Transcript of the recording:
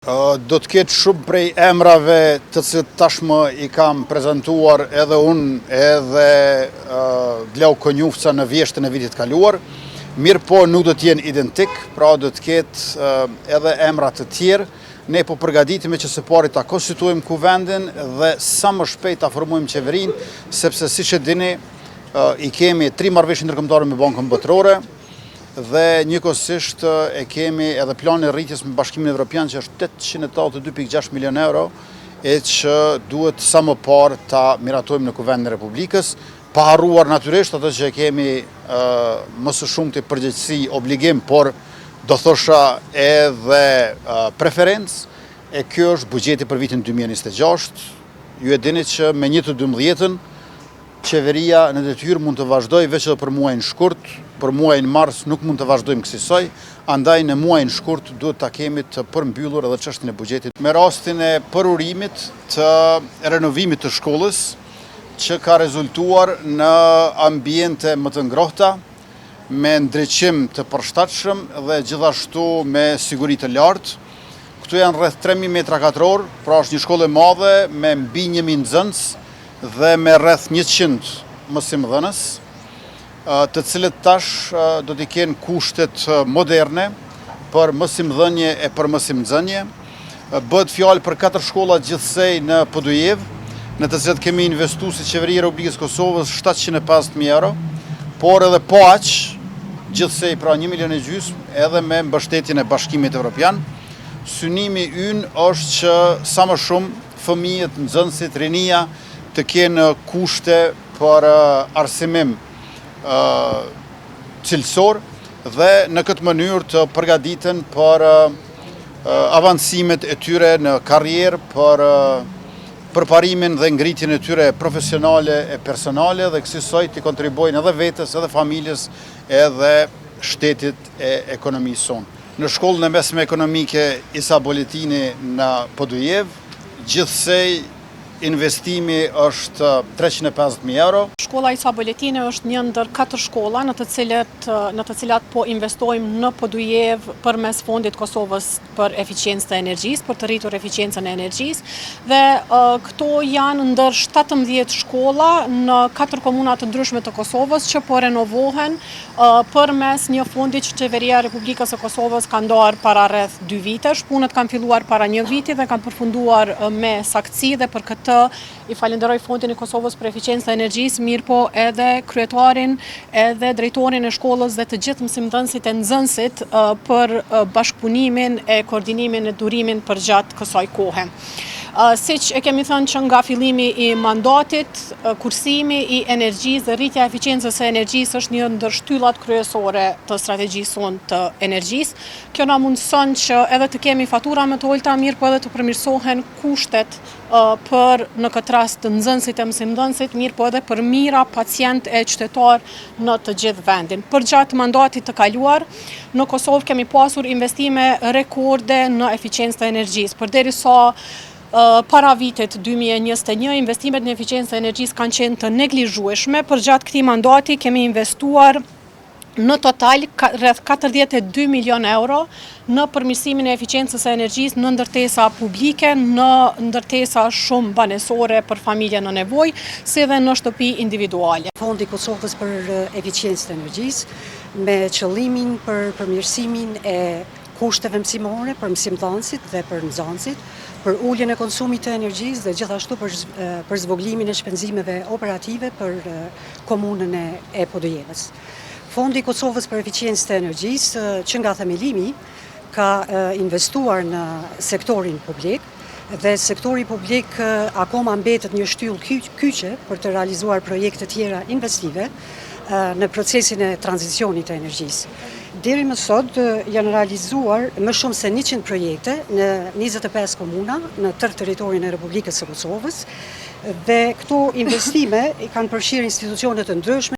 Do të ketë shumë prej emrave të cilët tashmë i kam prezentuar edhe unë edhe Glau Konjufca në vjeshtën e vitit kaluar, mirë po nuk do t'jenë identik, pra do të ketë edhe emra të tjerë. Ne po përgatitemi që së pari ta konstituojmë kuvendin dhe sa më shpejt ta formojmë qeverinë, sepse siç e dini, i kemi 3 marrëveshje ndërkombëtare me Bankën Botërore dhe njëkohësisht e kemi edhe planin e rritjes me Bashkimin Evropian që është 882.6 milion euro, e që duhet sa më parë ta miratojmë në kuvendin e Republikës, pa harruar natyrisht ato që kemi më së shumti përgjegjësi, obligim, por do thosha edhe preferencë, e kjo është buxheti për vitin 2026. Ju e dini që me 1-12 qeveria në detyrë mund të vazhdoj veç edhe për muajin shkurt, për muajin mars nuk mund të vazhdojmë kësaj, andaj në muajin shkurt duhet ta kemi të përmbyllur edhe çështjen e buxhetit. Me rastin e përurimit të renovimit të shkollës, që ka rezultuar në ambiente më të ngrohta, me ndriçim të përshtatshëm dhe gjithashtu me siguri të lartë. Këtu janë rreth 3.000 metra katror, pra është një shkollë e madhe me mbi 1.000 nxënës dhe me rreth 100 mësimdhënës, të cilët tash do t'i kenë kushtet moderne për mësimdhënie e për mësimnxënie. Bëhet fjalë për 4 shkolla gjithsej në Podujev, në të cilat kemi investuar si Qeveria e Republikës Kosovës 750.000 euro, por edhe po aq, gjithsej pra 1,5 milion edhe me mbështetjen e Bashkimit Evropian. Synimi ynë është që sa më shumë fëmijët, nxënësit, rinia të kenë kushte për arsimim cilësor dhe në këtë mënyrë të përgatiten për avancimet e tyre në karrierë, për përparimin dhe ngritjen e tyre profesionale e personale dhe kësaj të kontribuojnë edhe vetes, edhe familjes, edhe shtetit e ekonomisë sonë. Në shkollën e mesme ekonomike Isa Boletini në Podujev, gjithsej investimi është 350.000 euro. Shkolla Isa Boletini është një ndër 4 shkolla në të cilat po investojmë në Podujev përmes Fondit Kosovës për eficiencë të energjisë, për të rritur eficiencën e energjisë, dhe këto janë ndër 17 shkolla në 4 komuna të ndryshme të Kosovës që po renovohen përmes një fondi që Qeveria e Republikës së Kosovës ka ndarë para rreth 2 vitesh. Punët kanë filluar para 1 viti dhe kanë përfunduar me saktësi, dhe për këtë i falenderoj Fondin e Kosovës për eficiencë të energjisë, mirë po edhe kryetarin, edhe drejtorin e shkollës dhe të gjithë mësimdhënësit e nxënësit për bashkëpunimin e koordinimin e durimin për gjatë kësaj kohe. Siç e kemi thënë që nga fillimi i mandatit, kursimi i energjisë dhe rritja e eficiencës së energjisë është një ndër shtyllat kryesore të strategjisë sonë të energjisë. Kjo na mundson që edhe të kemi fatura më të ulta, mirë po edhe të përmirësohen kushtet për në këtë rast të nxënësit e mësimdhënësit, mirë po edhe për mira pacient e qytetar në të gjithë vendin. Për gjatë mandatit të kaluar, në Kosovë kemi pasur investime rekorde në eficiencë të energjisë. Përderisa para vitit 2021, investimet në eficiencë të energjisë kanë qenë të neglizhueshme. Për gjatë këtij mandati kemi investuar në total rreth 42 milion euro në përmirësimin e eficiencës së energjisë në ndërtesa publike, në ndërtesa shumë banesore për familje në nevojë, si dhe në shtëpi individuale. Fondi Kosovës për eficiencë të energjisë me qëllimin për përmirësimin e kushteve mësimore për mësimdhënësit dhe për nxënësit, për uljen e konsumit të energjisë dhe gjithashtu për zvogëlimin e shpenzimeve operative për komunën e Podujevës. Fondi Kosovës për eficiencë të energjisë, që nga themelimi, ka investuar në sektorin publik, dhe sektori publik akoma mbetet një shtyllë kyçe për të realizuar projekte tjera investive në procesin e tranzicionit të energjisë. Deri më sot janë realizuar më shumë se 100 projekte në 25 komuna në tërë territorin e Republikës së Kosovës, dhe këto investime kanë përfshirë institucione të ndryshme,